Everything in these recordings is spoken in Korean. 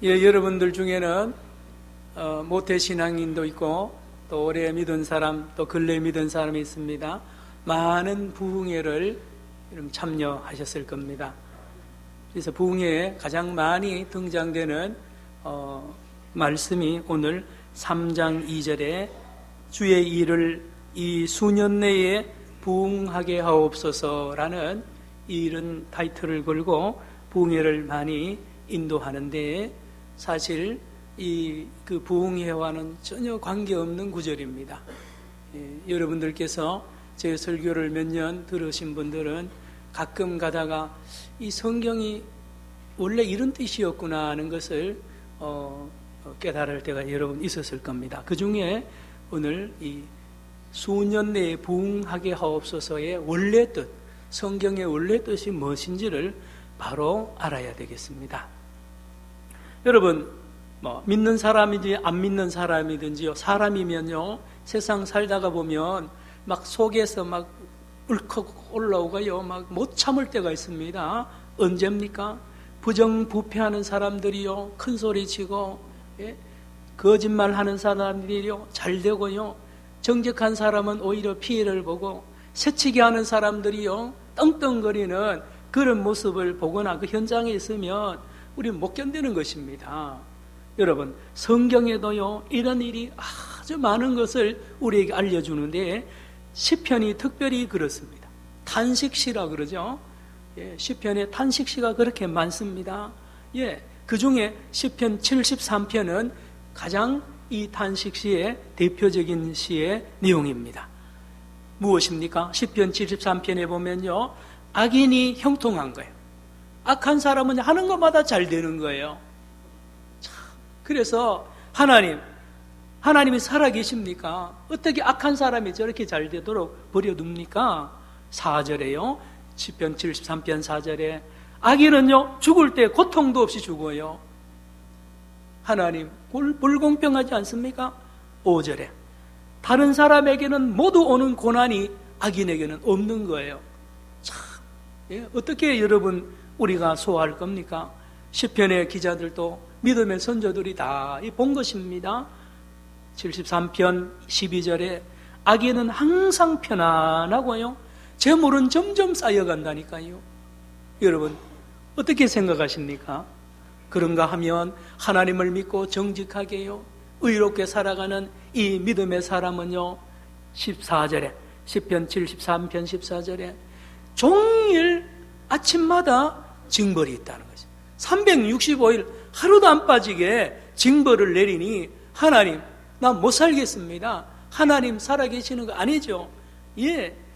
예, 여러분들 중에는 모태신앙인도 있고 또 오래 믿은 사람, 또 근래 믿은 사람이 있습니다. 많은 부흥회를 참여하셨을 겁니다. 그래서 부흥회에 가장 많이 등장되는 말씀이 오늘 3장 2절에 주의 일을 이 수년 내에 부흥하게 하옵소서라는 이런 타이틀을 걸고 부흥회를 많이 인도하는데, 사실 그 부흥회와는 전혀 관계없는 구절입니다. 여러분들께서 제 설교를 몇 년 들으신 분들은 가끔 가다가 이 성경이 원래 이런 뜻이었구나 하는 것을 깨달을 때가 여러 번 있었을 겁니다. 그 중에 오늘 이 수년 내에 부흥하게 하옵소서의 원래 뜻, 성경의 원래 뜻이 무엇인지를 바로 알아야 되겠습니다. 여러분, 믿는 사람이든지 안 믿는 사람이든지요, 사람이면요, 세상 살다가 보면 막 속에서 막 울컥 올라오고요, 막 못 참을 때가 있습니다. 언제입니까? 부정부패하는 사람들이요, 큰 소리 치고, 거짓말하는 사람들이요, 잘 되고요, 정직한 사람은 오히려 피해를 보고, 새치기 하는 사람들이요, 떵떵거리는 그런 모습을 보거나 그 현장에 있으면 우리는 못 견디는 것입니다. 여러분, 성경에도요, 이런 일이 아주 많은 것을 우리에게 알려주는데, 시편이 특별히 그렇습니다. 탄식시라 그러죠. 시편에 탄식시가 그렇게 많습니다. 그 중에 시편 73편은 가장 이 탄식시의 대표적인 시의 내용입니다. 무엇입니까? 시편 73편에 보면요, 악인이 형통한 거예요. 악한 사람은 하는 것마다 잘 되는 거예요. 그래서 하나님이 살아계십니까? 어떻게 악한 사람이 저렇게 잘 되도록 버려둡니까? 4절에요. 시편 73편 4절에 악인은요, 죽을 때 고통도 없이 죽어요. 하나님, 불공평하지 않습니까? 5절에 다른 사람에게는 모두 오는 고난이 악인에게는 없는 거예요. 참, 어떻게 여러분 우리가 소화할 겁니까? 시편의 기자들도 믿음의 선조들이 다 본 것입니다. 73편 12절에 악인은 항상 편안하고요, 재물은 점점 쌓여간다니까요. 여러분, 어떻게 생각하십니까? 그런가 하면 하나님을 믿고 정직하게요, 의롭게 살아가는 이 믿음의 사람은요, 14절에, 시편 73편 14절에 종일 아침마다 징벌이 있다는 거죠. 365일 하루도 안 빠지게 징벌을 내리니 하나님, 나 못 살겠습니다. 하나님 살아계시는 거 아니죠?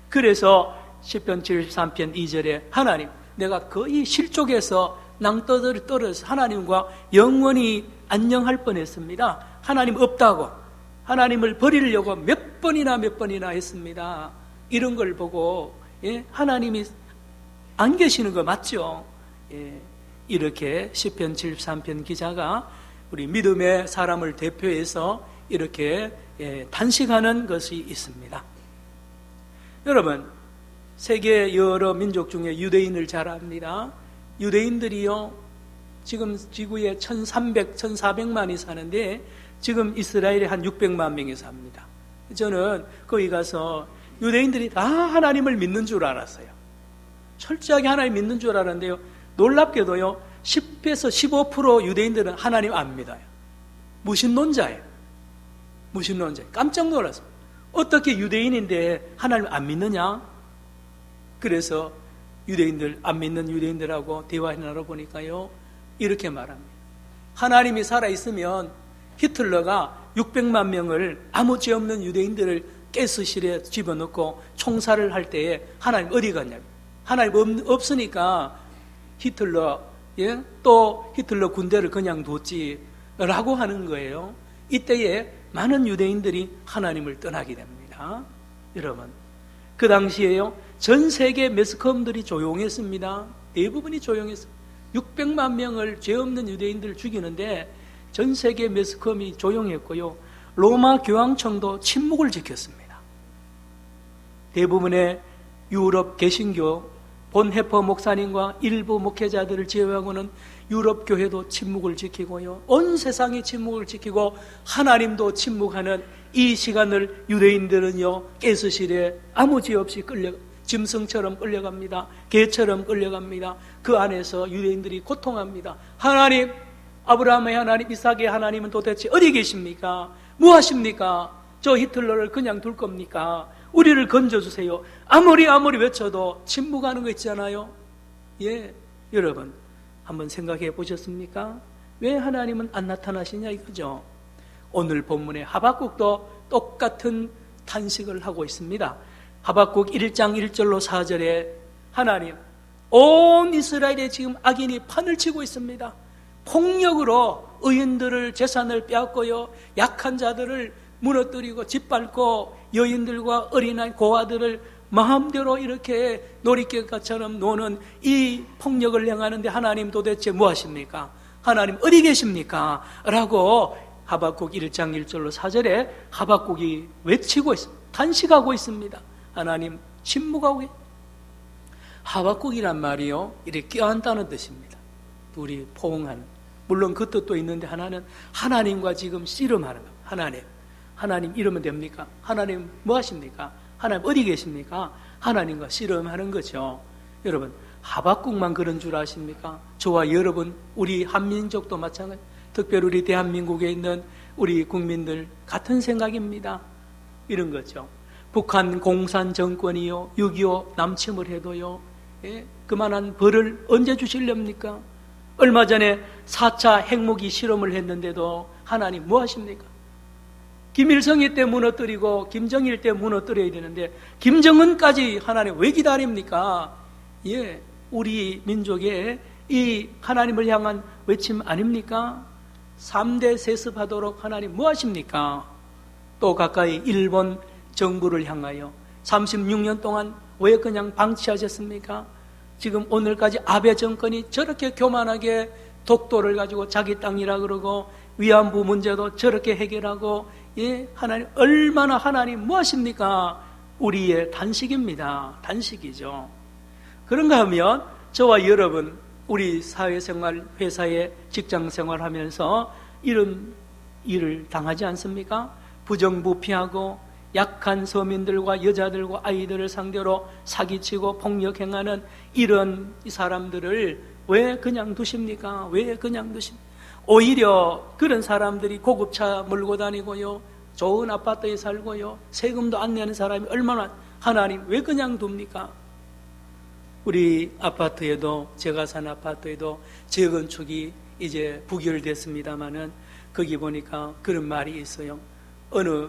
그래서 시편 73편 2절에 하나님, 내가 거의 실족해서 낭떠러리 떨어져서 하나님과 영원히 안녕할 뻔했습니다. 하나님 없다고, 하나님을 버리려고 몇 번이나 했습니다. 이런 걸 보고 하나님이 안 계시는 거 맞죠? 이렇게 시편 73편 기자가 우리 믿음의 사람을 대표해서 이렇게 탄식하는 것이 있습니다. 여러분, 세계 여러 민족 중에 유대인을 잘 압니다. 유대인들이요, 지금 지구에 1,400만이 사는데 지금 이스라엘에 한 600만 명이 삽니다. 저는 거기 가서 유대인들이 다 하나님을 믿는 줄 알았어요. 철저하게 하나님 믿는 줄 알았는데요, 놀랍게도요, 10에서 15% 유대인들은 하나님 안 믿어요. 무신론자예요. 깜짝 놀랐어요. 어떻게 유대인인데 하나님 안 믿느냐? 그래서 유대인들, 안 믿는 유대인들하고 대화해 나눠보니까요, 이렇게 말합니다. 하나님이 살아있으면 히틀러가 600만 명을 아무 죄 없는 유대인들을 가스실에 집어넣고 총살을 할 때에 하나님 어디 갔냐고. 하나님 없으니까 또 히틀러 군대를 그냥 뒀지라고 하는 거예요. 이때에 많은 유대인들이 하나님을 떠나게 됩니다. 여러분, 그 당시에요, 전 세계 매스컴들이 조용했습니다. 대부분이 조용했어요. 600만 명을 죄 없는 유대인들을 죽이는데 전 세계 매스컴이 조용했고요, 로마 교황청도 침묵을 지켰습니다. 대부분의 유럽 개신교 본해퍼 목사님과 일부 목회자들을 제외하고는 유럽 교회도 침묵을 지키고요, 온 세상이 침묵을 지키고 하나님도 침묵하는 이 시간을 유대인들은요 가스실에 아무지 없이 짐승처럼 끌려갑니다. 개처럼 끌려갑니다. 그 안에서 유대인들이 고통합니다. 하나님, 아브라함의 하나님, 이삭의 하나님은 도대체 어디 계십니까? 뭐 하십니까? 저 히틀러를 그냥 둘 겁니까? 우리를 건져주세요. 아무리 외쳐도 침묵하는 거 있잖아요. 예, 여러분 한번 생각해 보셨습니까? 왜 하나님은 안 나타나시냐 이거죠. 오늘 본문의 하박국도 똑같은 탄식을 하고 있습니다. 하박국 1장 1절로 4절에 하나님, 온 이스라엘에 지금 악인이 판을 치고 있습니다. 폭력으로 의인들을 재산을 빼앗고요, 약한 자들을 무너뜨리고 짓밟고 여인들과 어린아이 고아들을 마음대로 이렇게 놀이개처럼 노는 이 폭력을 행하는데 하나님 도대체 뭐 하십니까? 하나님 어디 계십니까? 라고 하박국 1장 1절로 4절에 하박국이 외치고 있습니다. 탄식하고 있습니다. 하나님 침묵하고 하박국이란 말이요, 이렇게 껴안다는 뜻입니다. 둘이 포옹하는. 물론 그 뜻도 있는데 하나는 하나님과 지금 씨름하는 거예요. 하나님 이러면 됩니까? 하나님 뭐 하십니까? 하나님 어디 계십니까? 하나님과 씨름하는 거죠. 여러분, 하박국만 그런 줄 아십니까? 저와 여러분, 우리 한민족도 마찬가지, 특별히 우리 대한민국에 있는 우리 국민들 같은 생각입니다. 이런 거죠. 북한 공산 정권이요, 6.25 남침을 해도요, 예? 그만한 벌을 언제 주실렵니까? 얼마 전에 4차 핵무기 실험을 했는데도 하나님 뭐 하십니까? 김일성이 때 무너뜨리고 김정일 때 무너뜨려야 되는데 김정은까지 하나님 왜 기다립니까? 예, 우리 민족의 이 하나님을 향한 외침 아닙니까? 3대 세습하도록 하나님 뭐 하십니까? 또 가까이 일본 정부를 향하여 36년 동안 왜 그냥 방치하셨습니까? 지금 오늘까지 아베 정권이 저렇게 교만하게 독도를 가지고 자기 땅이라 그러고 위안부 문제도 저렇게 해결하고, 예, 하나님 얼마나 하나님 뭐 하십니까? 우리의 단식입니다. 단식이죠. 그런가 하면 저와 여러분, 우리 사회생활, 회사에 직장생활 하면서 이런 일을 당하지 않습니까? 부정부패하고 약한 서민들과 여자들과 아이들을 상대로 사기치고 폭력행하는 이런 사람들을 왜 그냥 두십니까? 왜 그냥 두십니까? 오히려 그런 사람들이 고급차 몰고 다니고요, 좋은 아파트에 살고요, 세금도 안 내는 사람이 얼마나, 하나님 왜 그냥 둡니까? 우리 아파트에도, 제가 산 아파트에도 재건축이 이제 부결됐습니다마는 거기 보니까 그런 말이 있어요. 어느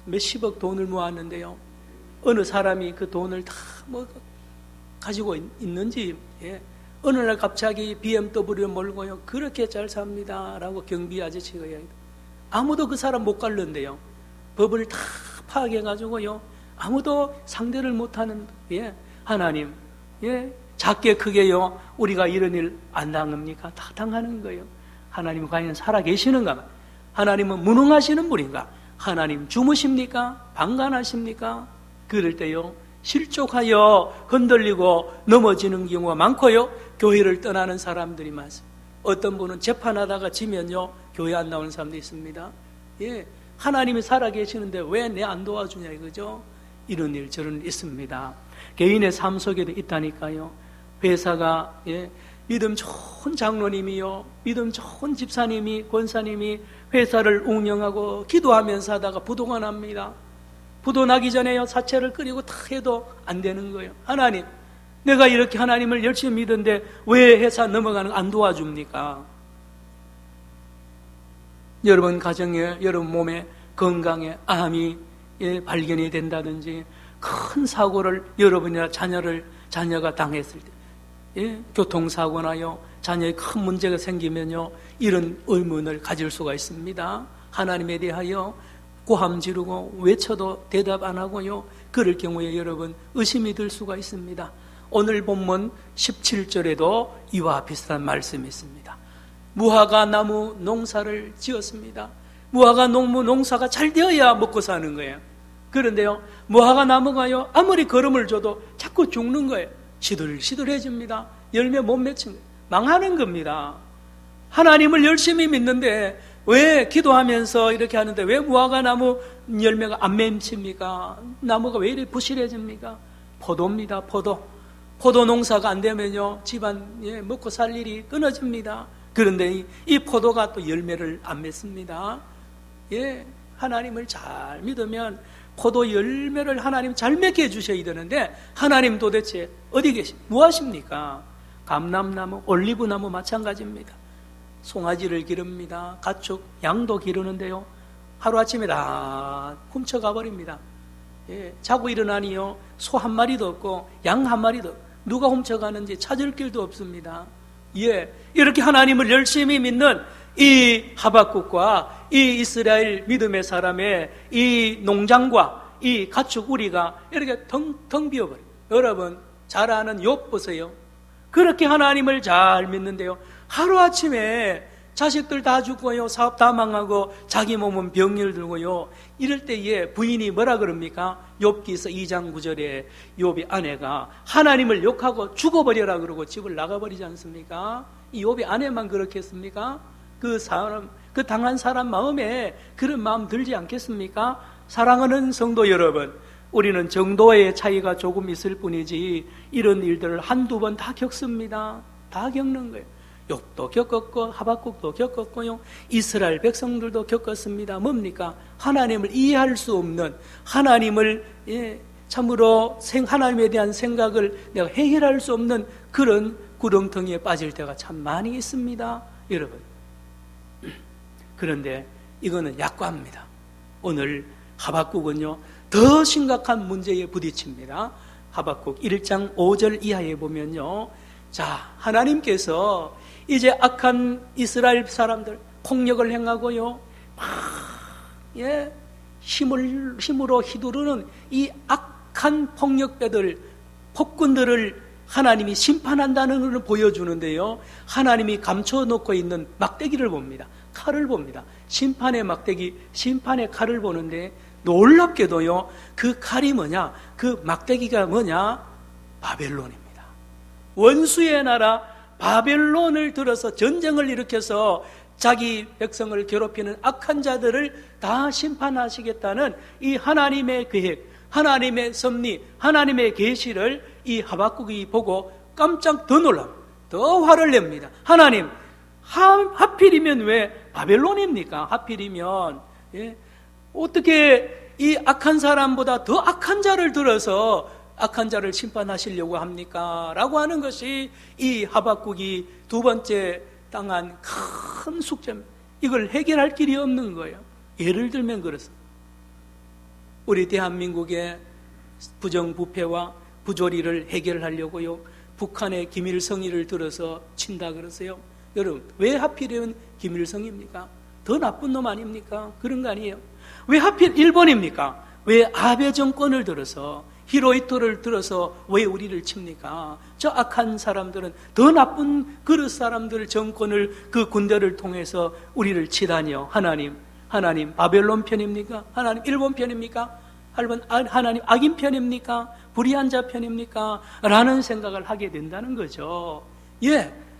몇십억 돈을 모았는데요, 어느 사람이 그 돈을 다 뭐 가지고 있는지, 예, 어느 날 갑자기 BMW를 몰고요, 그렇게 잘 삽니다 라고 경비 아저씨가 이야기해요. 아무도 그 사람 못 갈른데요, 법을 다 파악해가지고요, 아무도 상대를 못하는, 예, 하나님, 예, 작게 크게요, 우리가 이런 일 안 당합니까? 다 당하는 거예요. 하나님 과연 살아계시는가? 하나님은 무능하시는 분인가? 하나님 주무십니까? 방관하십니까? 그럴 때요, 실족하여 흔들리고 넘어지는 경우가 많고요, 교회를 떠나는 사람들이 많습니다. 어떤 분은 재판하다가 지면요, 교회 안 나오는 사람도 있습니다. 예, 하나님이 살아계시는데 왜 내 안 도와주냐 이거죠. 이런 일 저런 일 있습니다. 개인의 삶 속에도 있다니까요. 회사가, 예, 믿음 좋은 장로님이요, 믿음 좋은 집사님이, 권사님이 회사를 운영하고 기도하면서 하다가 부도가 납니다. 부도 나기 전에요, 사채를 끓이고 다 해도 안 되는 거예요. 하나님, 내가 이렇게 하나님을 열심히 믿는데 왜 회사 넘어가는 거 안 도와줍니까? 여러분 가정에, 여러분 몸에, 건강에 암이, 예, 발견이 된다든지 큰 사고를 여러분이나 자녀가 당했을 때, 예, 교통사고나요, 자녀의 큰 문제가 생기면요, 이런 의문을 가질 수가 있습니다. 하나님에 대하여 고함 지르고 외쳐도 대답 안 하고요, 그럴 경우에 여러분 의심이 들 수가 있습니다. 오늘 본문 17절에도 이와 비슷한 말씀이 있습니다. 무화과 나무 농사를 지었습니다. 무화과 농사가 잘 되어야 먹고 사는 거예요. 그런데요, 무화과 나무가요, 아무리 거름을 줘도 자꾸 죽는 거예요. 시들시들해집니다. 열매 못 맺힌 거예요. 망하는 겁니다. 하나님을 열심히 믿는데 왜 기도하면서 이렇게 하는데 왜 무화과 나무 열매가 안 맺힙니까? 나무가 왜 이렇게 부실해집니까? 포도입니다. 포도 농사가 안 되면요 집안 먹고 살 일이 끊어집니다. 그런데 이 포도가 또 열매를 안 맺습니다. 하나님을 잘 믿으면 포도 열매를 하나님 잘 맺게 해주셔야 되는데 하나님 도대체 어디 계십니까? 무엇입니까? 감람나무, 올리브나무 마찬가지입니다. 송아지를 기릅니다. 가축, 양도 기르는데요 하루아침에 다 훔쳐가 버립니다. 자고 일어나니요 소 한 마리도 없고 양 한 마리도 없고 누가 훔쳐가는지 찾을 길도 없습니다. 이렇게 하나님을 열심히 믿는 이 하박국과 이 이스라엘 믿음의 사람의 이 농장과 이 가축 우리가 이렇게 텅 비어버려요. 여러분 잘 아는 욥 보세요. 그렇게 하나님을 잘 믿는데요 하루아침에 자식들 다 죽고요 사업 다 망하고 자기 몸은 병을 들고요 이럴 때에 부인이 뭐라 그럽니까? 욥기서 2장 9절에 욥의 아내가 하나님을 욕하고 죽어버려라 그러고 집을 나가버리지 않습니까? 이 욥의 아내만 그렇겠습니까? 그 당한 사람 마음에 그런 마음 들지 않겠습니까? 사랑하는 성도 여러분, 우리는 정도의 차이가 조금 있을 뿐이지 이런 일들을 한두 번 다 겪습니다. 다 겪는 거예요. 욥도 겪었고 하박국도 겪었고요 이스라엘 백성들도 겪었습니다. 뭡니까? 하나님을 이해할 수 없는 하나님을 참으로 하나님에 대한 생각을 내가 해결할 수 없는 그런 구렁텅이에 빠질 때가 참 많이 있습니다. 여러분 그런데 이거는 약과입니다. 오늘 하박국은요 더 심각한 문제에 부딪힙니다. 하박국 1장 5절 이하에 보면요 자 하나님께서 이제 악한 이스라엘 사람들 폭력을 행하고요 힘으로 휘두르는 이 악한 폭군들을 하나님이 심판한다는 것을 보여주는데요 하나님이 감춰놓고 있는 막대기를 봅니다. 칼을 봅니다. 심판의 막대기, 심판의 칼을 보는데 놀랍게도요 그 칼이 뭐냐? 그 막대기가 뭐냐? 바벨론입니다. 원수의 나라 바벨론을 들어서 전쟁을 일으켜서 자기 백성을 괴롭히는 악한 자들을 다 심판하시겠다는 이 하나님의 계획, 하나님의 섭리, 하나님의 계시를 이 하박국이 보고 깜짝 더 놀랍니다. 더 화를 냅니다. 하나님, 하필이면 왜 바벨론입니까? 하필이면 어떻게 이 악한 사람보다 더 악한 자를 들어서 악한 자를 심판하시려고 합니까? 라고 하는 것이 이 하박국이 두 번째 당한 큰 숙제입니다. 이걸 해결할 길이 없는 거예요. 예를 들면 그렇습니다. 우리 대한민국의 부정부패와 부조리를 해결하려고요 북한의 김일성이를 들어서 친다 그러세요. 여러분 왜 하필이면 김일성입니까? 더 나쁜 놈 아닙니까? 그런 거 아니에요. 왜 하필 일본입니까? 왜 아베 정권을 들어서 히로히토를 들어서 왜 우리를 칩니까? 저 악한 사람들은 더 나쁜 그릇 사람들 정권을 그 군대를 통해서 우리를 치다니요. 하나님 바벨론 편입니까? 하나님 일본 편입니까? 하나님 악인 편입니까? 불의한 자 편입니까? 라는 생각을 하게 된다는 거죠.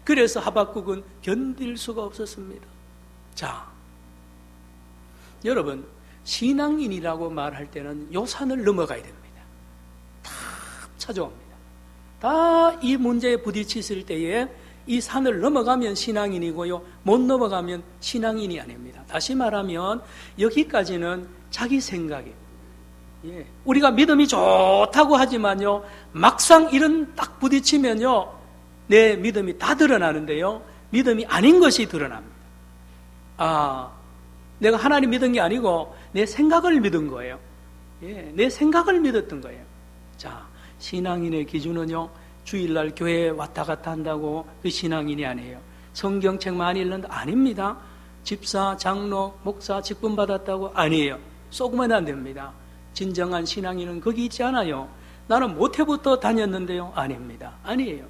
그래서 하박국은 견딜 수가 없었습니다. 자, 여러분 신앙인이라고 말할 때는 요 산을 넘어가야 됩니다. 다 찾아옵니다. 다 이 문제에 부딪혔을 때에 이 산을 넘어가면 신앙인이고요 못 넘어가면 신앙인이 아닙니다. 다시 말하면 여기까지는 자기 생각이에요. 우리가 믿음이 좋다고 하지만요 막상 이런 딱 부딪히면요 내 믿음이 다 드러나는데요 믿음이 아닌 것이 드러납니다. 내가 하나님 믿은 게 아니고 내 생각을 믿은 거예요. 내 생각을 믿었던 거예요. 자, 신앙인의 기준은요 주일날 교회에 왔다 갔다 한다고 그 신앙인이 아니에요. 성경책 많이 읽는다 아닙니다. 집사, 장로, 목사 직분 받았다고 아니에요. 쏘고만 안 됩니다. 진정한 신앙인은 거기 있지 않아요. 나는 모태부터 다녔는데요 아닙니다. 아니에요.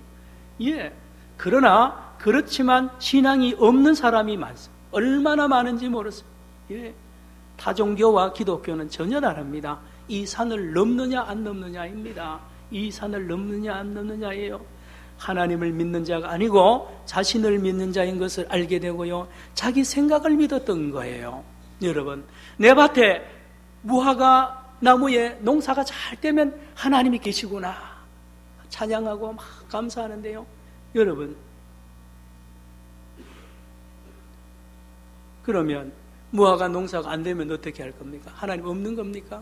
그러나 그렇지만 신앙이 없는 사람이 많습니다. 얼마나 많은지 모르겠습니다. 타종교와 기독교는 전혀 다릅니다. 이 산을 넘느냐 안 넘느냐입니다. 이 산을 넘느냐 안 넘느냐예요. 하나님을 믿는 자가 아니고 자신을 믿는 자인 것을 알게 되고요, 자기 생각을 믿었던 거예요. 여러분, 내 밭에 무화과 나무에 농사가 잘 되면 하나님이 계시구나 찬양하고 막 감사하는데요, 여러분, 그러면 무화과 농사가 안 되면 어떻게 할 겁니까? 하나님 없는 겁니까?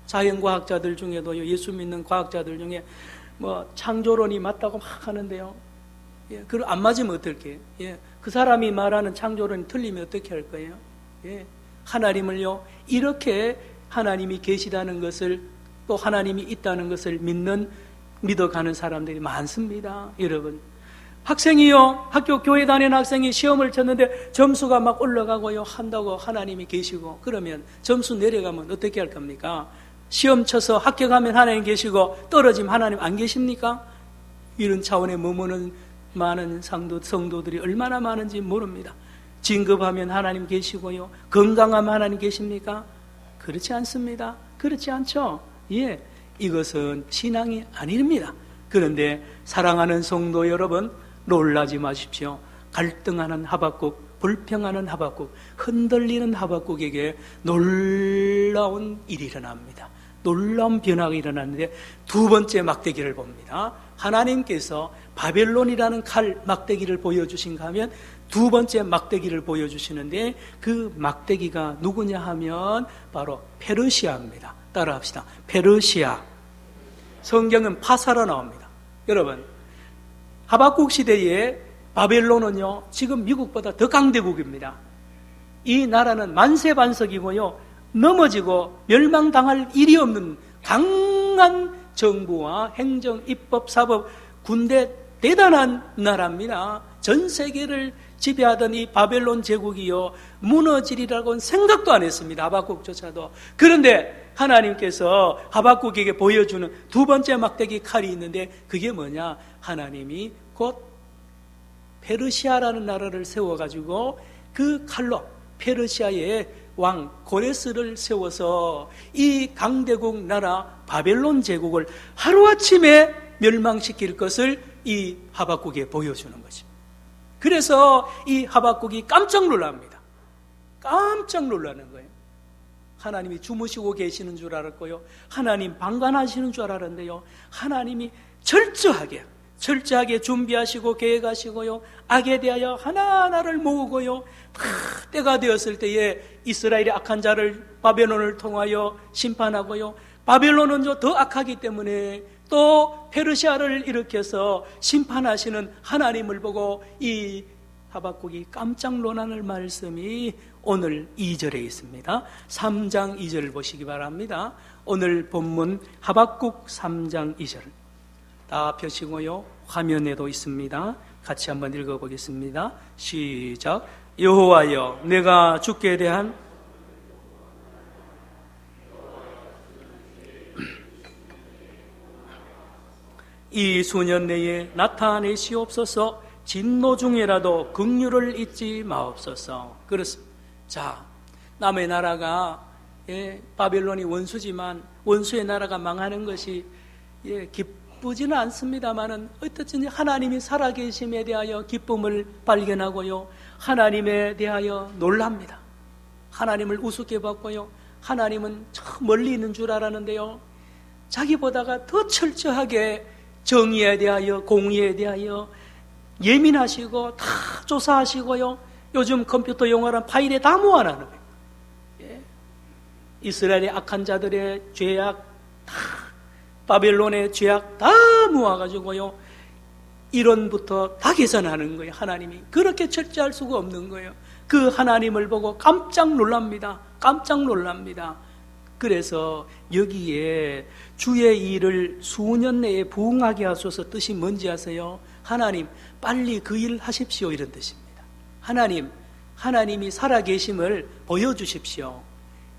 자연과학자들 중에도, 예수 믿는 과학자들 중에 뭐 창조론이 맞다고 막 하는데요, 예, 그걸 안 맞으면 어떨게? 예, 그 사람이 말하는 창조론이 틀리면 어떻게 할 거예요? 예, 하나님을요, 이렇게 하나님이 계시다는 것을, 또 하나님이 있다는 것을 믿어가는 사람들이 많습니다. 여러분, 학생이요, 학교 교회 다니는 학생이 시험을 쳤는데 점수가 막 올라가고요 한다고 하나님이 계시고, 그러면 점수 내려가면 어떻게 할 겁니까? 시험 쳐서 합격하면 하나님 계시고 떨어지면 하나님 안 계십니까? 이런 차원에 머무는 많은 성도들이 얼마나 많은지 모릅니다. 진급하면 하나님 계시고요, 건강하면 하나님 계십니까? 그렇지 않습니다. 그렇지 않죠? 예, 이것은 신앙이 아닙니다. 그런데 사랑하는 성도 여러분, 놀라지 마십시오. 갈등하는 하박국, 불평하는 하박국, 흔들리는 하박국에게 놀라운 일이 일어납니다. 놀라운 변화가 일어났는데 두 번째 막대기를 봅니다. 하나님께서 바벨론이라는 칼 막대기를 보여주신가 하면 두 번째 막대기를 보여주시는데, 그 막대기가 누구냐 하면 바로 페르시아입니다. 따라합시다. 페르시아. 성경은 파사라 나옵니다. 여러분, 하박국 시대에 바벨론은요, 지금 미국보다 더 강대국입니다. 이 나라는 만세반석이고요, 넘어지고 멸망당할 일이 없는 강한 정부와 행정, 입법, 사법, 군대, 대단한 나라입니다. 전 세계를 지배하던 이 바벨론 제국이요, 무너지리라고는 생각도 안 했습니다. 하박국조차도. 그런데 하나님께서 하박국에게 보여주는 두 번째 막대기 칼이 있는데, 그게 뭐냐? 하나님이 곧 페르시아라는 나라를 세워가지고 그 칼로 페르시아의 왕 고레스를 세워서 이 강대국 나라 바벨론 제국을 하루아침에 멸망시킬 것을 이 하박국에 보여주는 것입니다. 그래서 이 하박국이 깜짝 놀랍니다. 깜짝 놀라는 거예요. 하나님이 주무시고 계시는 줄 알았고요, 하나님 방관하시는 줄 알았는데요, 하나님이 철저하게 준비하시고 계획하시고요, 악에 대하여 하나하나를 모으고요, 때가 되었을 때에 이스라엘의 악한 자를 바벨론을 통하여 심판하고요, 바벨론은 더 악하기 때문에 또 페르시아를 일으켜서 심판하시는 하나님을 보고 이 하박국이 깜짝 놀라는 말씀이 오늘 2절에 있습니다. 3장 2절을 보시기 바랍니다. 오늘 본문 하박국 3장 2절 다 펴시고요, 화면에도 있습니다. 같이 한번 읽어보겠습니다. 시작. 여호와여, 내가 주께 대한 이 수년 내에 나타내시옵소서. 진노 중에라도 긍휼을 잊지 마옵소서. 그렇습니다. 자, 남의 나라가 바벨론이 원수지만 원수의 나라가 망하는 것이 기쁘지는 않습니다만은 어떻든지 하나님이 살아계심에 대하여 기쁨을 발견하고요, 하나님에 대하여 놀랍니다. 하나님을 우습게 봤고요, 하나님은 저 멀리 있는 줄 알았는데요, 자기보다가 더 철저하게 정의에 대하여, 공의에 대하여 예민하시고 다 조사하시고요, 요즘 컴퓨터 용어란 파일에 다 모아놔는 거예요. 이스라엘의 악한 자들의 죄악 다, 바벨론의 죄악 다 모아가지고요, 이론부터 다 계산하는 거예요. 하나님이 그렇게 철저할 수가 없는 거예요. 그 하나님을 보고 깜짝 놀랍니다. 깜짝 놀랍니다. 그래서 여기에 주의 일을 수년 내에 부응하게 하소서 뜻이 뭔지 아세요? 하나님 빨리 그 일을 하십시오, 이런 뜻입니다. 하나님이 살아계심을 보여주십시오.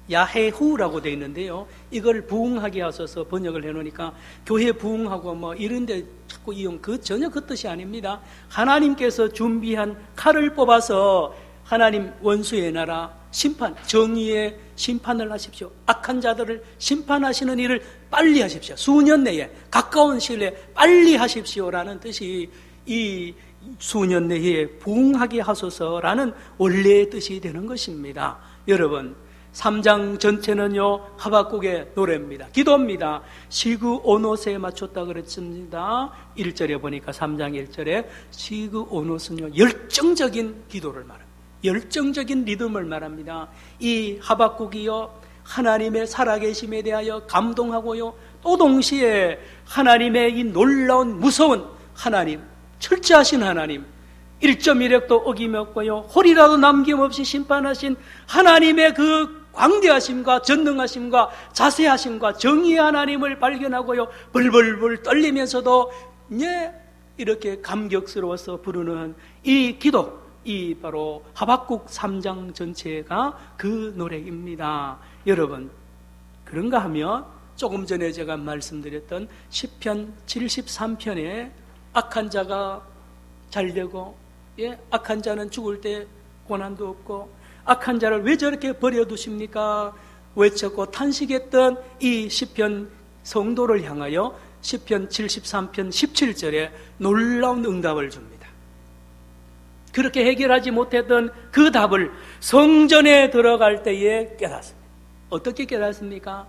야헤후라고 되어 있는데요, 이걸 부응하게 하소서 번역을 해놓으니까 교회 부응하고 이런데 자꾸 이용, 전혀 그 뜻이 아닙니다. 하나님께서 준비한 칼을 뽑아서 하나님 원수의 나라, 정의의 심판을 하십시오. 악한 자들을 심판하시는 일을 빨리 하십시오. 수년 내에, 가까운 시일 내에 빨리 하십시오라는 뜻이 이 수년 내에 부흥하게 하소서라는 원래의 뜻이 되는 것입니다. 여러분, 3장 전체는요, 하박국의 노래입니다. 기도입니다. 시그 오노스에 맞췄다 그랬습니다. 1절에 보니까 3장 1절에 시그 오노스는요, 열정적인 기도를 말합니다. 열정적인 리듬을 말합니다. 이 하박국이요, 하나님의 살아계심에 대하여 감동하고요, 또 동시에 하나님의 이 놀라운 무서운 하나님, 철저하신 하나님, 1.1획도 어김없고요, 홀이라도 남김없이 심판하신 하나님의 그 광대하심과 전능하심과 자세하심과 정의의 하나님을 발견하고요, 벌벌벌 떨리면서도 이렇게 감격스러워서 부르는 이 기도, 이 바로 하박국 3장 전체가 그 노래입니다. 여러분, 그런가 하면 조금 전에 제가 말씀드렸던 시편 73편에 악한 자가 잘되고, 악한 자는 죽을 때 고난도 없고, 악한 자를 왜 저렇게 버려두십니까? 외쳤고 탄식했던 이 시편 성도를 향하여 시편 73편 17절에 놀라운 응답을 줍니다. 그렇게 해결하지 못했던 그 답을 성전에 들어갈 때에 깨닫습니다. 어떻게 깨닫습니까?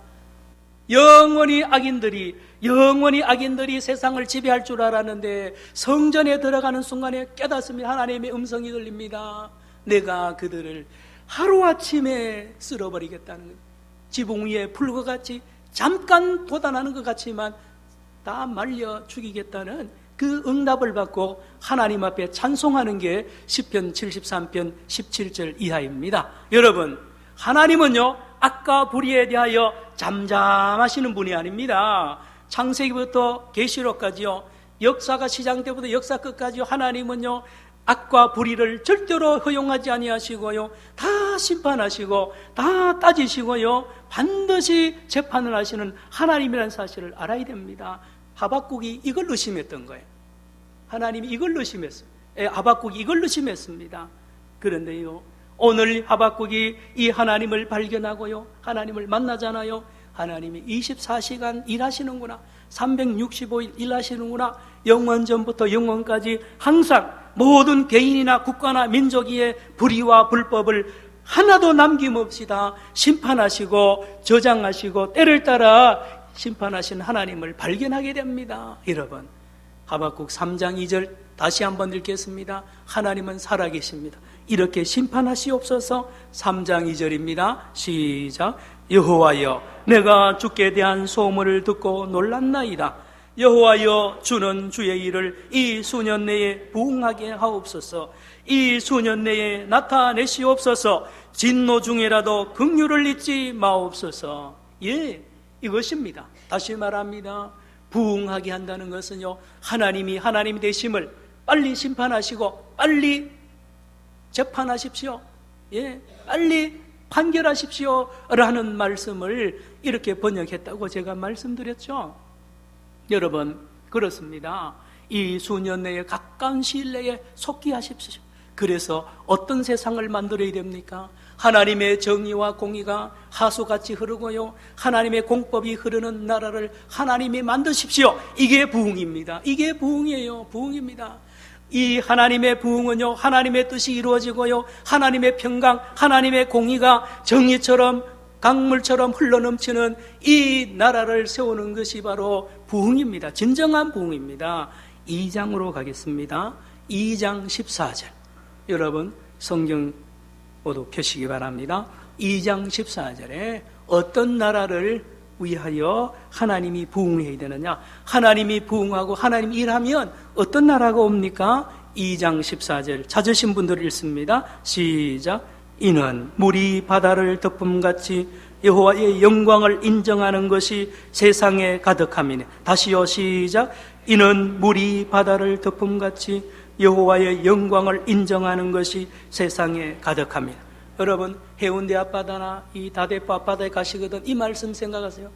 영원히 악인들이 세상을 지배할 줄 알았는데 성전에 들어가는 순간에 깨닫습니다. 하나님의 음성이 들립니다. 내가 그들을 하루아침에 쓸어버리겠다는 거예요. 지붕 위에 불과 같이 잠깐 돋아나는 것 같지만 다 말려 죽이겠다는 그 응답을 받고 하나님 앞에 찬송하는 게 시편 73편 17절 이하입니다. 여러분, 하나님은요, 악과 불의에 대하여 잠잠하시는 분이 아닙니다. 창세기부터 계시록까지요, 역사가 시작 때부터 역사 끝까지요, 하나님은요, 악과 불의를 절대로 허용하지 아니하시고요, 다 심판하시고 다 따지시고요, 반드시 재판을 하시는 하나님이라는 사실을 알아야 됩니다. 하박국이 이걸 의심했던 거예요. 하나님이 이걸 의심했어요. 하박국이 이걸 의심했습니다. 그런데요, 오늘 하박국이 이 하나님을 발견하고요, 하나님을 만나잖아요. 하나님이 24시간 일하시는구나, 365일 일하시는구나, 영원전부터 영원까지 항상 모든 개인이나 국가나 민족의 불의와 불법을 하나도 남김없이 다 심판하시고 저장하시고 때를 따라 심판하신 하나님을 발견하게 됩니다. 여러분, 하박국 3장 2절 다시 한번 읽겠습니다. 하나님은 살아계십니다. 이렇게 심판하시옵소서. 3장 2절입니다. 시작. 여호와여, 내가 주께 대한 소문을 듣고 놀랐나이다. 여호와여, 주는 주의 일을 이 수년 내에 부응하게 하옵소서. 이 수년 내에 나타내시옵소서. 진노 중에라도 긍휼을 잊지 마옵소서. 이것입니다. 다시 말합니다. 부응하게 한다는 것은요, 하나님이 되심을 빨리 심판하시고 빨리 재판하십시오. 빨리 판결하십시오 라는 말씀을 이렇게 번역했다고 제가 말씀드렸죠. 여러분, 그렇습니다. 이 수년 내에 가까운 시일 내에 속기하십시오. 그래서 어떤 세상을 만들어야 됩니까? 하나님의 정의와 공의가 하수같이 흐르고요, 하나님의 공법이 흐르는 나라를 하나님이 만드십시오. 이게 부흥입니다. 이게 부흥이에요. 부흥입니다. 이 하나님의 부흥은요, 하나님의 뜻이 이루어지고요, 하나님의 평강, 하나님의 공의가 정의처럼 강물처럼 흘러넘치는 이 나라를 세우는 것이 바로 부흥입니다. 진정한 부흥입니다. 2장으로 가겠습니다. 2장 14절. 여러분, 성경 모두 펴시기 바랍니다. 2장 14절에 어떤 나라를 위하여 하나님이 부흥해야 되느냐? 하나님이 부흥하고 하나님이 일하면 어떤 나라가 옵니까? 2장 14절 찾으신 분들 읽습니다. 시작. 이는 물이 바다를 덮음같이 여호와의 영광을 인정하는 것이 세상에 가득함이네. 다시요, 시작. 이는 물이 바다를 덮음같이 여호와의 영광을 인정하는 것이 세상에 가득합니다. 여러분, 해운대 앞바다나 이 다대포 앞바다에 가시거든 이 말씀 생각하세요.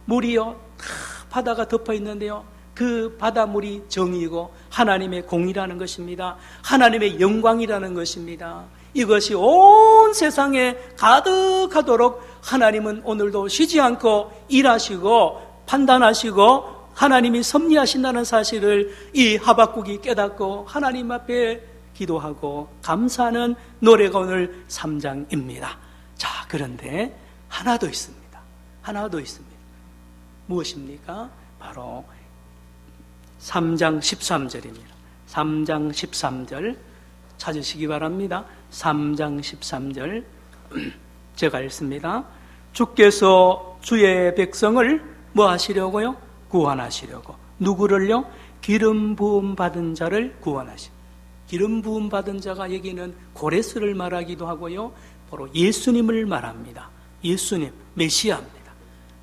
물이요, 다 바다가 덮어 있는데요, 그 바닷물이 정의고 하나님의 공의라는 것입니다. 하나님의 영광이라는 것입니다. 이것이 온 세상에 가득하도록 하나님은 오늘도 쉬지 않고 일하시고 판단하시고 하나님이 섭리하신다는 사실을 이 하박국이 깨닫고 하나님 앞에 기도하고 감사하는 노래가 오늘 3장입니다. 자, 그런데 하나 더 있습니다. 하나 더 있습니다. 무엇입니까? 바로 3장 13절입니다. 3장 13절 찾으시기 바랍니다. 3장 13절 제가 읽습니다. 주께서 주의 백성을 뭐 하시려고요? 구원하시려고. 누구를요? 기름 부음 받은 자를 구원하시고. 기름 부음 받은 자가 여기는 고레스를 말하기도 하고요, 바로 예수님을 말합니다. 예수님, 메시아입니다.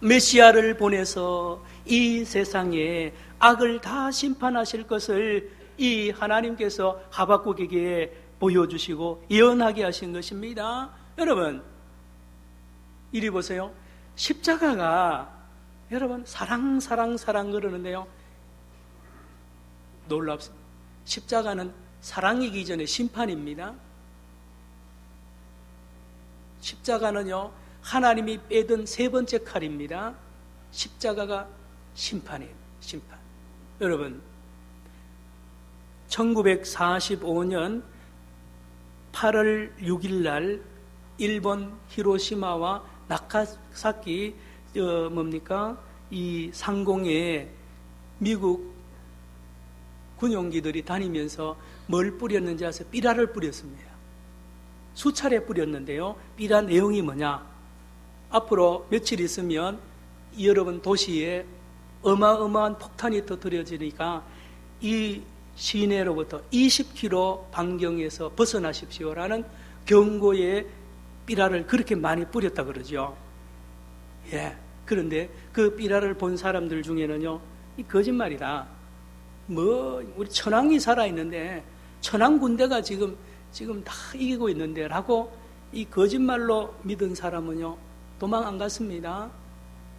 메시아를 보내서 이 세상에 악을 다 심판하실 것을 이 하나님께서 하박국에게 보여주시고 예언하게 하신 것입니다. 여러분, 이리 보세요. 십자가가 여러분 사랑 그러는데요, 놀랍습니다. 십자가는 사랑이기 전에 심판입니다. 십자가는요, 하나님이 빼든 세 번째 칼입니다. 십자가가 심판이에요. 심판. 여러분, 1945년 8월 6일 날 일본 히로시마와 나가사키 이 상공에 미국 군용기들이 다니면서 뭘 뿌렸는지 아세요? 삐라를 뿌렸습니다. 수차례 뿌렸는데요, 삐라 내용이 뭐냐? 앞으로 며칠 있으면 여러분 도시에 어마어마한 폭탄이 터뜨려지니까 이 시내로부터 20km 반경에서 벗어나십시오라는 경고의 삐라를 그렇게 많이 뿌렸다 그러죠. 예. 그런데 그 삐라를 본 사람들 중에는요, 이 거짓말이다. 우리 천황이 살아있는데, 천황 군대가 지금 다 이기고 있는데, 라고 이 거짓말로 믿은 사람은요, 도망 안 갔습니다.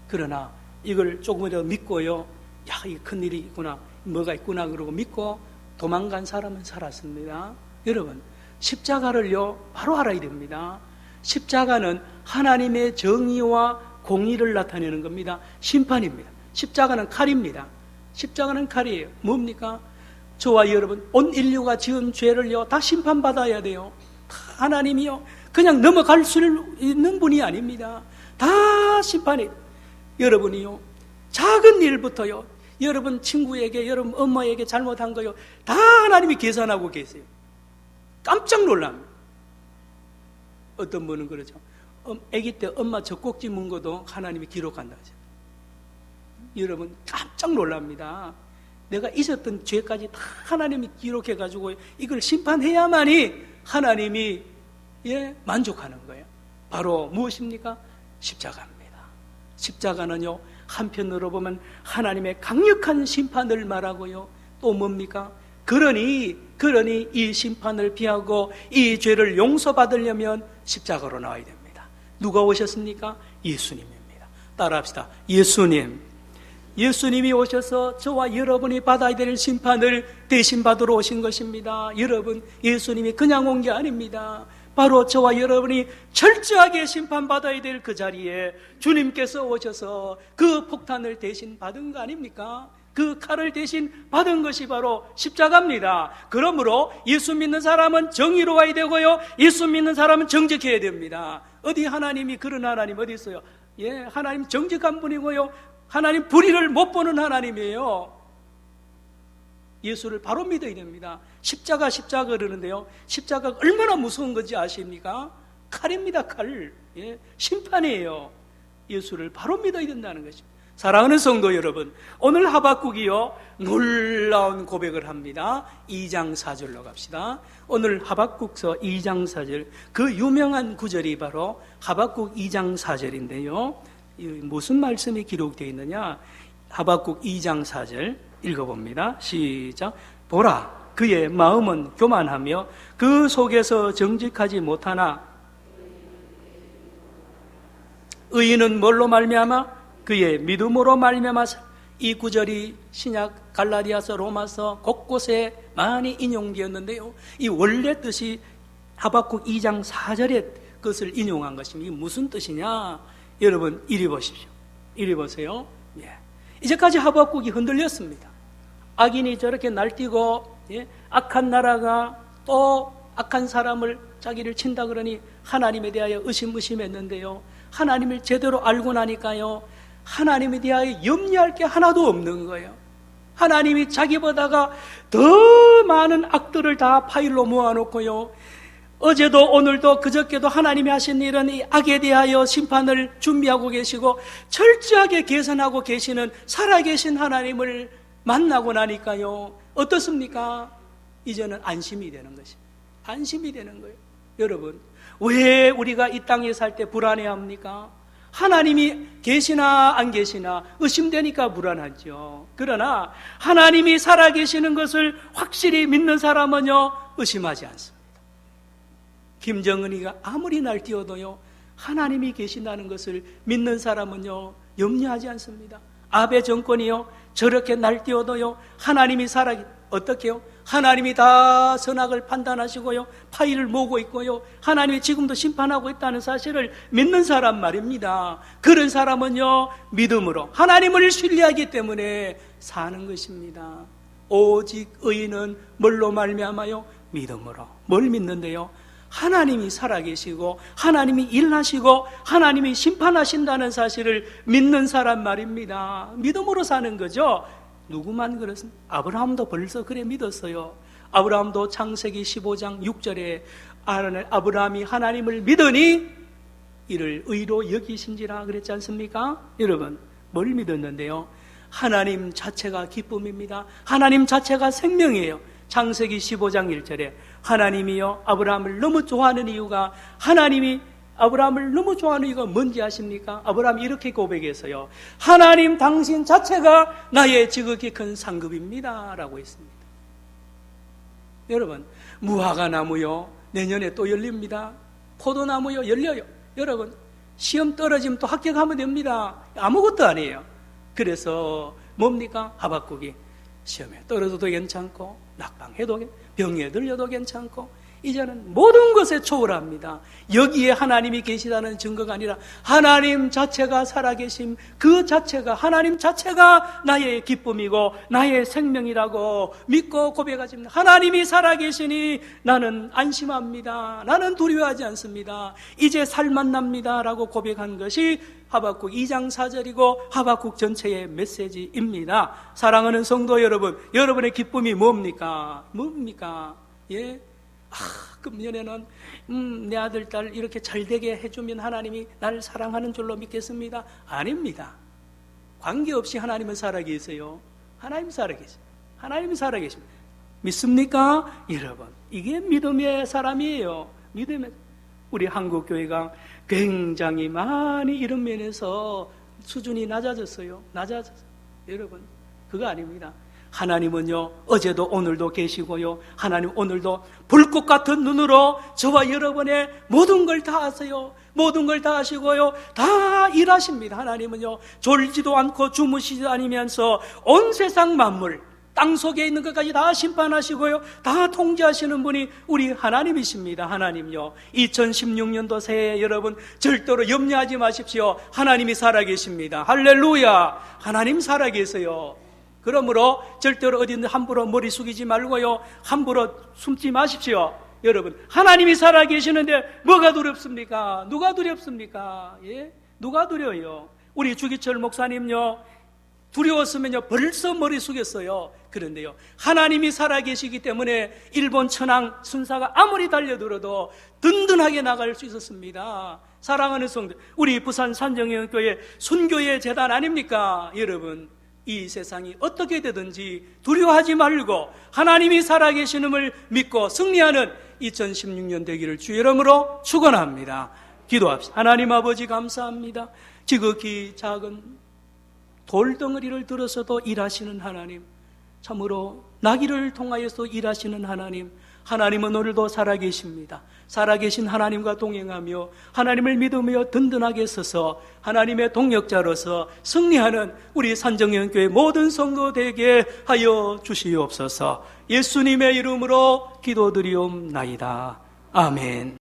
그러나 이걸 조금이라도 믿고요, 야, 이게 큰일이 있구나, 뭐가 있구나, 그러고 믿고 도망간 사람은 살았습니다. 여러분, 십자가를요, 바로 알아야 됩니다. 십자가는 하나님의 정의와 공의를 나타내는 겁니다. 심판입니다. 십자가는 칼입니다. 십자가는 칼이에요. 뭡니까? 저와 여러분, 온 인류가 지은 죄를요, 다 심판받아야 돼요. 하나님이요, 그냥 넘어갈 수 있는 분이 아닙니다. 다 심판이. 여러분이요, 작은 일부터요, 여러분 친구에게, 여러분 엄마에게 잘못한 거요, 다 하나님이 계산하고 계세요. 깜짝 놀랍니다. 어떤 분은 그러죠. 아기 때 엄마 젖꼭지 문 것도 하나님이 기록한다 하죠. 여러분 깜짝 놀랍니다. 내가 있었던 죄까지 다 하나님이 기록해가지고 이걸 심판해야만이 하나님이 만족하는 거예요. 바로 무엇입니까? 십자가입니다. 십자가는요, 한편으로 보면 하나님의 강력한 심판을 말하고요, 또 뭡니까? 그러니 이 심판을 피하고 이 죄를 용서받으려면 십자가로 나와야 됩니다. 누가 오셨습니까? 예수님입니다. 따라합시다. 예수님이 오셔서 저와 여러분이 받아야 될 심판을 대신 받으러 오신 것입니다. 여러분, 예수님이 그냥 온 게 아닙니다. 바로 저와 여러분이 철저하게 심판받아야 될 그 자리에 주님께서 오셔서 그 폭탄을 대신 받은 거 아닙니까? 그 칼을 대신 받은 것이 바로 십자가입니다. 그러므로 예수 믿는 사람은 정의로워야 되고요, 예수 믿는 사람은 정직해야 됩니다. 어디 하나님이 그런 하나님 어디 있어요? 예, 하나님 정직한 분이고요, 하나님 불의를 못 보는 하나님이에요. 예수를 바로 믿어야 됩니다. 십자가 그러는데요, 십자가가 얼마나 무서운 건지 아십니까? 칼입니다. 칼. 예, 심판이에요. 예수를 바로 믿어야 된다는 것입니다. 사랑하는 성도 여러분, 오늘 하박국이요, 놀라운 고백을 합니다. 2장 4절로 갑시다. 오늘 하박국서 2장 4절, 그 유명한 구절이 바로 하박국 2장 4절인데요 무슨 말씀이 기록되어 있느냐? 하박국 2장 4절 읽어봅니다. 시작. 보라, 그의 마음은 교만하며 그 속에서 정직하지 못하나 의인은 뭘로 말미암아? 그의 믿음으로 말미암아. 이 구절이 신약 갈라디아서, 로마서 곳곳에 많이 인용되었는데요, 이 원래 뜻이 하박국 2장 4절의 것을 인용한 것입니다. 이게 무슨 뜻이냐? 여러분 이리 보십시오. 이리 보세요. 예. 이제까지 하박국이 흔들렸습니다. 악인이 저렇게 날뛰고 악한 나라가 또 악한 사람을 자기를 친다 그러니 하나님에 대하여 의심했는데요. 하나님을 제대로 알고 나니까요, 하나님에 대하여 염려할 게 하나도 없는 거예요. 하나님이 자기보다가 더 많은 악들을 다 파일로 모아놓고요, 어제도 오늘도 그저께도 하나님이 하신 일은 이 악에 대하여 심판을 준비하고 계시고 철저하게 계산하고 계시는 살아계신 하나님을 만나고 나니까요, 어떻습니까? 이제는 안심이 되는 것입니다. 안심이 되는 거예요. 여러분, 왜 우리가 이 땅에 살 때 불안해합니까? 하나님이 계시나 안 계시나 의심되니까 불안하죠. 그러나 하나님이 살아계시는 것을 확실히 믿는 사람은요, 의심하지 않습니다. 김정은이가 아무리 날뛰어도요, 하나님이 계신다는 것을 믿는 사람은요, 염려하지 않습니다. 아베 정권이요, 저렇게 날뛰어도요, 하나님이 어떻게요? 하나님이 다 선악을 판단하시고요, 파일을 모으고 있고요, 하나님이 지금도 심판하고 있다는 사실을 믿는 사람 말입니다. 그런 사람은요, 믿음으로 하나님을 신뢰하기 때문에 사는 것입니다. 오직 의인은 뭘로 말미암아요? 믿음으로. 뭘 믿는데요? 하나님이 살아계시고 하나님이 일하시고 하나님이 심판하신다는 사실을 믿는 사람 말입니다. 믿음으로 사는 거죠. 누구만 그렇습니까? 아브라함도 벌써 그래 믿었어요. 아브라함도 창세기 15장 6절에 아브라함이 하나님을 믿으니 이를 의로 여기신지라 그랬지 않습니까? 여러분, 뭘 믿었는데요? 하나님 자체가 기쁨입니다. 하나님 자체가 생명이에요. 창세기 15장 1절에 하나님이요, 아브라함을 너무 좋아하는 이유가, 하나님이 아브라함을 너무 좋아하는 이유가 뭔지 아십니까? 아브라함이 이렇게 고백했어요. 하나님 당신 자체가 나의 지극히 큰 상급입니다 라고 했습니다. 여러분, 무화과 나무요, 내년에 또 열립니다. 포도나무요, 열려요. 여러분, 시험 떨어지면 또 합격하면 됩니다. 아무것도 아니에요. 그래서 뭡니까? 하박국이 시험에 떨어져도 괜찮고 낙방해도 병에 들려도 괜찮고 이제는 모든 것에 초월합니다. 여기에 하나님이 계시다는 증거가 아니라 하나님 자체가 살아계심, 그 자체가, 하나님 자체가 나의 기쁨이고 나의 생명이라고 믿고 고백하십니다. 하나님이 살아계시니 나는 안심합니다. 나는 두려워하지 않습니다. 이제 살만납니다 라고 고백한 것이 하박국 2장 4절이고 하박국 전체의 메시지입니다. 사랑하는 성도 여러분, 여러분의 기쁨이 뭡니까? 예? 금년에는 내 아들, 딸 이렇게 잘되게 해주면 하나님이 나를 사랑하는 줄로 믿겠습니다. 아닙니다. 관계없이 하나님은 살아계세요. 하나님 살아계세요. 하나님이 살아계십니다. 믿습니까? 여러분, 이게 믿음의 사람이에요. 믿음의. 우리 한국교회가 굉장히 많이 이런 면에서 수준이 낮아졌어요. 여러분, 그거 아닙니다. 하나님은요, 어제도 오늘도 계시고요, 하나님 오늘도 불꽃 같은 눈으로 저와 여러분의 모든 걸 다 아세요. 모든 걸 다 아시고요, 다 일하십니다. 하나님은요, 졸지도 않고 주무시지도 않으면서 온 세상 만물, 땅 속에 있는 것까지 다 심판하시고요, 다 통제하시는 분이 우리 하나님이십니다. 하나님요, 2016년도 새해 여러분 절대로 염려하지 마십시오. 하나님이 살아계십니다. 할렐루야. 하나님 살아계세요. 그러므로 절대로 어디 함부로 머리 숙이지 말고요, 함부로 숨지 마십시오. 여러분, 하나님이 살아계시는데 뭐가 두렵습니까? 누가 두렵습니까? 예? 누가 두려워요? 우리 주기철 목사님요, 두려웠으면요 벌써 머리 숙였어요. 그런데요, 하나님이 살아계시기 때문에 일본 천황 순사가 아무리 달려들어도 든든하게 나갈 수 있었습니다. 사랑하는 성도, 우리 부산 산정형교회 순교의 재단 아닙니까? 여러분, 이 세상이 어떻게 되든지 두려워하지 말고 하나님이 살아계시는을 믿고 승리하는 2016년 되기를 주의 이름으로 축원합니다. 기도합시다. 하나님 아버지 감사합니다. 지극히 작은 돌덩어리를 들어서도 일하시는 하나님, 참으로 나귀를 통하여서 일하시는 하나님, 하나님은 오늘도 살아계십니다. 살아계신 하나님과 동행하며 하나님을 믿으며 든든하게 서서 하나님의 동역자로서 승리하는 우리 산정형교회 모든 성도 되게 하여 주시옵소서. 예수님의 이름으로 기도드리옵나이다. 아멘.